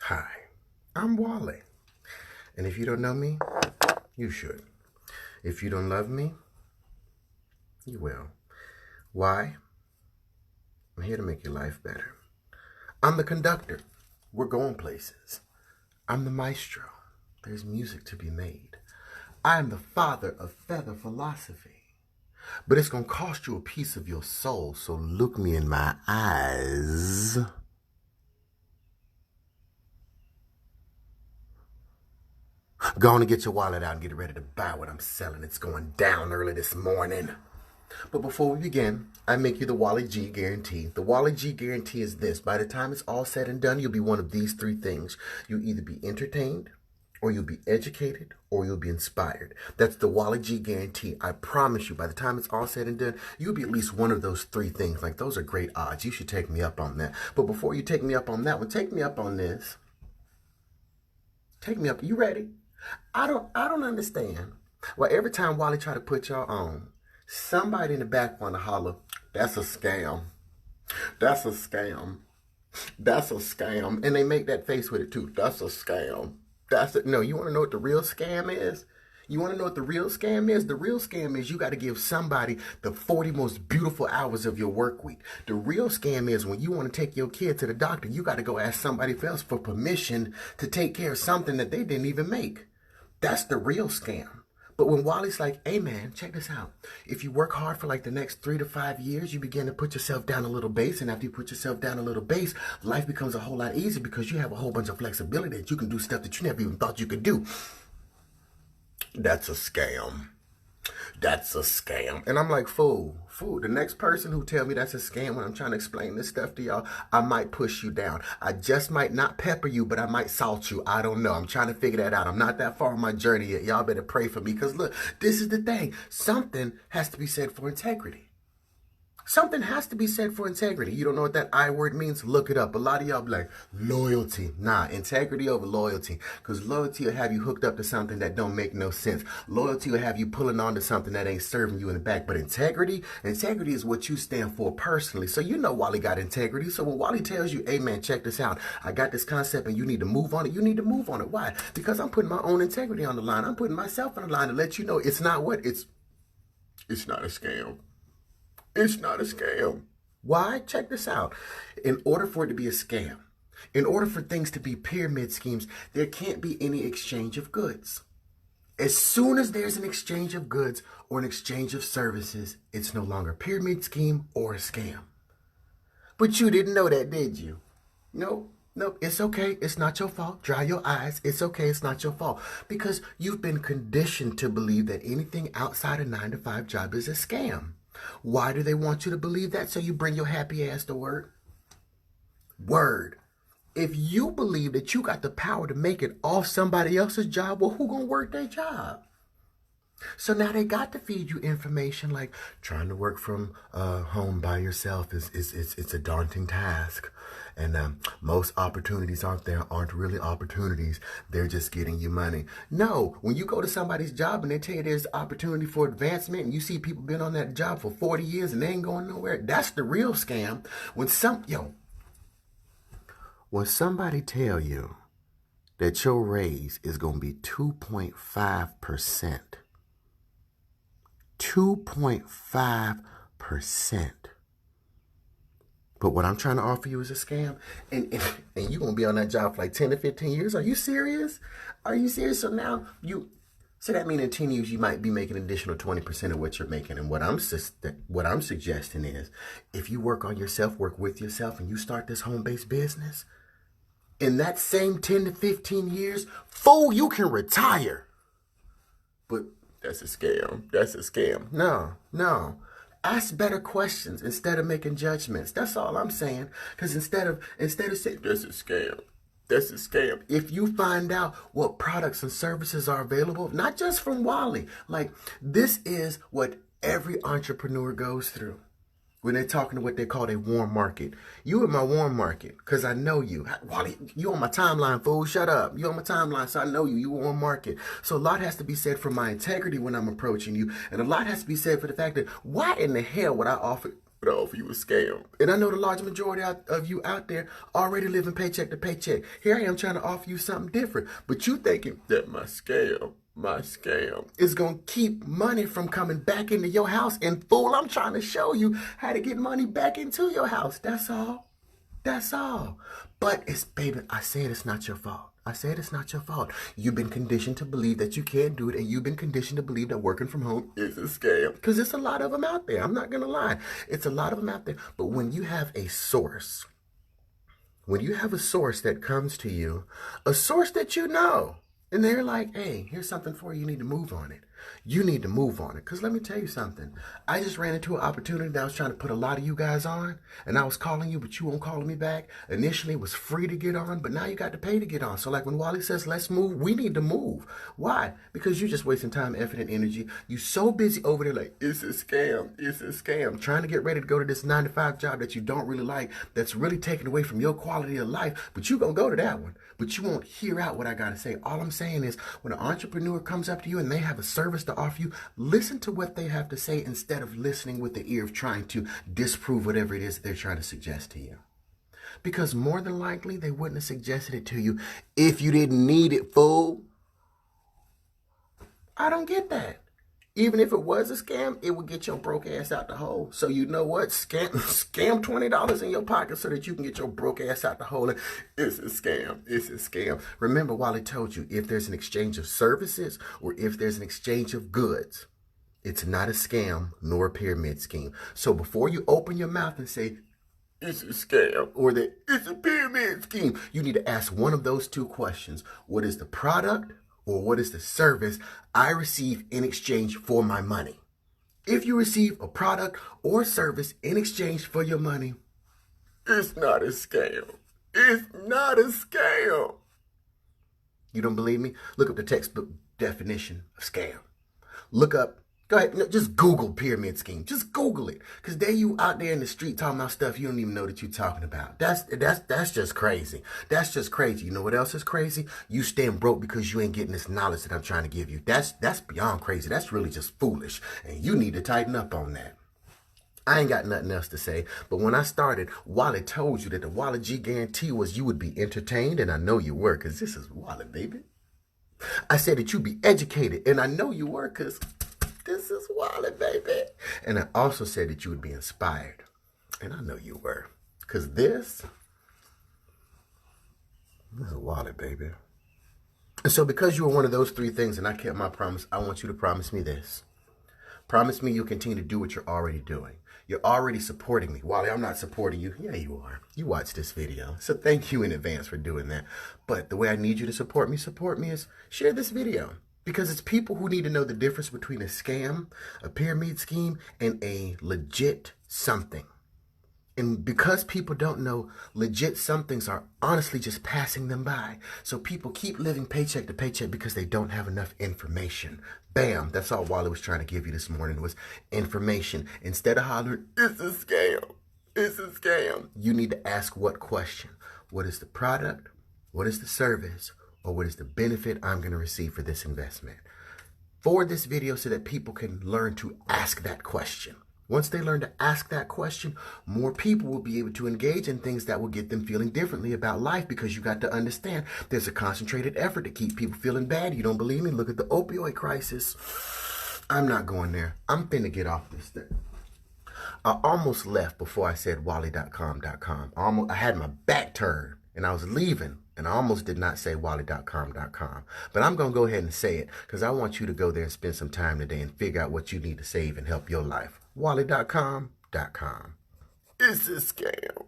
Hi, I'm Wally. And if you don't know me, you should. If you don't love me, you will. Why? I'm here to make your life better. I'm the conductor. We're going places. I'm the maestro. There's music to be made. I am the father of feather philosophy. But it's going to cost you a piece of your soul, so look me in my eyes. Go on and get your wallet out and get ready to buy what I'm selling. It's going down early this morning. But before we begin, I make you the Wally G guarantee. The Wally G guarantee is this. By the time it's all said and done, you'll be one of these three things. You'll either be entertained, or you'll be educated, or you'll be inspired. That's the Wally G guarantee. I promise you, by the time it's all said and done, you'll be at least one of those three things. Like, those are great odds. You should take me up on that. But before you take me up on that one, take me up on this. Take me up. You ready? I don't understand. Well, every time Wally try to put y'all on, somebody in the back want to holler, that's a scam. That's a scam. That's a scam. And they make that face with it too. That's a scam. No, you want to know what the real scam is? You want to know what the real scam is? The real scam is you got to give somebody the 40 most beautiful hours of your work week. The real scam is when you want to take your kid to the doctor, you got to go ask somebody else for permission to take care of something that they didn't even make. That's the real scam. But when Wally's like, hey man, check this out. If you work hard for like the next 3 to 5 years, you begin to put yourself down a little base. And after you put yourself down a little base, life becomes a whole lot easier because you have a whole bunch of flexibility that you can do stuff that you never even thought you could do. That's a scam. That's a scam. And I'm like, fool. The next person who tell me that's a scam when I'm trying to explain this stuff to y'all, I might push you down. I just might not pepper you, but I might salt you. I don't know. I'm trying to figure that out. I'm not that far on my journey yet. Y'all better pray for me because look, this is the thing. Something has to be said for integrity. Something has to be said for integrity. You don't know what that I word means? Look it up. A lot of y'all be like, loyalty. Nah, integrity over loyalty. Because loyalty will have you hooked up to something that don't make no sense. Loyalty will have you pulling on to something that ain't serving you in the back. But integrity is what you stand for personally. So you know Wally got integrity. So when Wally tells you, hey man, check this out. I got this concept and you need to move on it. You need to move on it. Why? Because I'm putting my own integrity on the line. I'm putting myself on the line to let you know it's not what? It's not a scam. It's not a scam. Why? Check this out. In order for it to be a scam, in order for things to be pyramid schemes, there can't be any exchange of goods. As soon as there's an exchange of goods or an exchange of services, it's no longer a pyramid scheme or a scam. But you didn't know that, did you? Nope. It's okay. It's not your fault. Dry your eyes. It's okay. It's not your fault. Because you've been conditioned to believe that anything outside a 9-to-5 job is a scam. Why do they want you to believe that? So you bring your happy ass to work? Word. If you believe that you got the power to make it off somebody else's job, well, who gonna work their job? So now they got to feed you information like trying to work from home by yourself it's a daunting task. And most opportunities aren't really opportunities. They're just getting you money. No, when you go to somebody's job and they tell you there's opportunity for advancement and you see people been on that job for 40 years and they ain't going nowhere, that's the real scam. When somebody tell you that your raise is going to be 2.5%, 2.5%. But what I'm trying to offer you is a scam, and you're going to be on that job for like 10 to 15 years. Are you serious? Are you serious? So now so that means in 10 years you might be making an additional 20% of what you're making. And what I'm suggesting is if you work on yourself, work with yourself, and you start this home-based business, in that same 10 to 15 years, fool, you can retire. But that's a scam. That's a scam. No. Ask better questions instead of making judgments. That's all I'm saying. Because instead of saying, that's a scam. That's a scam. If you find out what products and services are available, not just from Wally, like this is what every entrepreneur goes through when they're talking to what they call a warm market. You in my warm market because I know you. Wally, you on my timeline, fool. Shut up. You on my timeline, so I know you. You warm market. So a lot has to be said for my integrity when I'm approaching you. And a lot has to be said for the fact that why in the hell would I offer but I offer you a scam. And I know the large majority of you out there already living paycheck to paycheck. Here I am trying to offer you something different, but you thinking that my scam is going to keep money from coming back into your house. And fool, I'm trying to show you how to get money back into your house. That's all. That's all. But baby, I said it's not your fault. I said it's not your fault. You've been conditioned to believe that you can't do it, and you've been conditioned to believe that working from home is a scam. Because it's a lot of them out there. I'm not going to lie. It's a lot of them out there. But when you have a source, that comes to you, a source that you know, and they're like, hey, here's something for you. You need to move on it. You need to move on it. Because let me tell you something. I just ran into an opportunity that I was trying to put a lot of you guys on. And I was calling you, but you won't call me back. Initially, it was free to get on, but now you got to pay to get on. So like when Wally says, let's move, we need to move. Why? Because you're just wasting time, effort, and energy. You're so busy over there like, it's a scam. It's a scam. Trying to get ready to go to this 9-to-5 job that you don't really like, that's really taking away from your quality of life. But you're going to go to that one. But you won't hear out what I got to say. All I'm saying is when an entrepreneur comes up to you and they have a service to offer you, listen to what they have to say instead of listening with the ear of trying to disprove whatever it is they're trying to suggest to you. Because more than likely, they wouldn't have suggested it to you if you didn't need it, fool. I don't get that. Even if it was a scam, it would get your broke ass out the hole. So you know what? Scam $20 in your pocket so that you can get your broke ass out the hole. And it's a scam. It's a scam. Remember, Wally told you, if there's an exchange of services or if there's an exchange of goods, it's not a scam nor a pyramid scheme. So before you open your mouth and say, it's a scam or that it's a pyramid scheme, you need to ask one of those two questions. What is the product? Or what is the service I receive in exchange for my money? If you receive a product or service in exchange for your money, it's not a scam. It's not a scam. You don't believe me? Look up the textbook definition of scam. Look up, go ahead, no, just Google pyramid scheme. Just Google it. Because there you out there in the street talking about stuff you don't even know that you're talking about. That's just crazy. That's just crazy. You know what else is crazy? You staying broke because you ain't getting this knowledge that I'm trying to give you. That's beyond crazy. That's really just foolish. And you need to tighten up on that. I ain't got nothing else to say, but when I started, Wally told you that the Wally G guarantee was you would be entertained, and I know you were, because this is Wally, baby. I said that you'd be educated, and I know you were, because this is Wally, baby. And I also said that you would be inspired. And I know you were. Because this is Wally, baby. And so because you were one of those three things and I kept my promise, I want you to promise me this. Promise me you'll continue to do what you're already doing. You're already supporting me. Wally, I'm not supporting you. Yeah, you are. You watched this video. So thank you in advance for doing that. But the way I need you to support me is share this video. Because it's people who need to know the difference between a scam, a pyramid scheme, and a legit something. And because people don't know, legit somethings are honestly just passing them by. So people keep living paycheck to paycheck because they don't have enough information. Bam, that's all Wally was trying to give you this morning was information. Instead of hollering, it's a scam, it's a scam, you need to ask what question? What is the product? What is the service? Or what is the benefit I'm going to receive for this investment? Forward this video so that people can learn to ask that question. Once they learn to ask that question, more people will be able to engage in things that will get them feeling differently about life, because you got to understand there's a concentrated effort to keep people feeling bad. You don't believe me? Look at the opioid crisis. I'm not going there. I'm finna get off this thing. I almost left before I said wally.com.com. I had my back turned and I was leaving. And I almost did not say wally.com.com. But I'm going to go ahead and say it because I want you to go there and spend some time today and figure out what you need to save and help your life. Wally.com.com. It's a scam.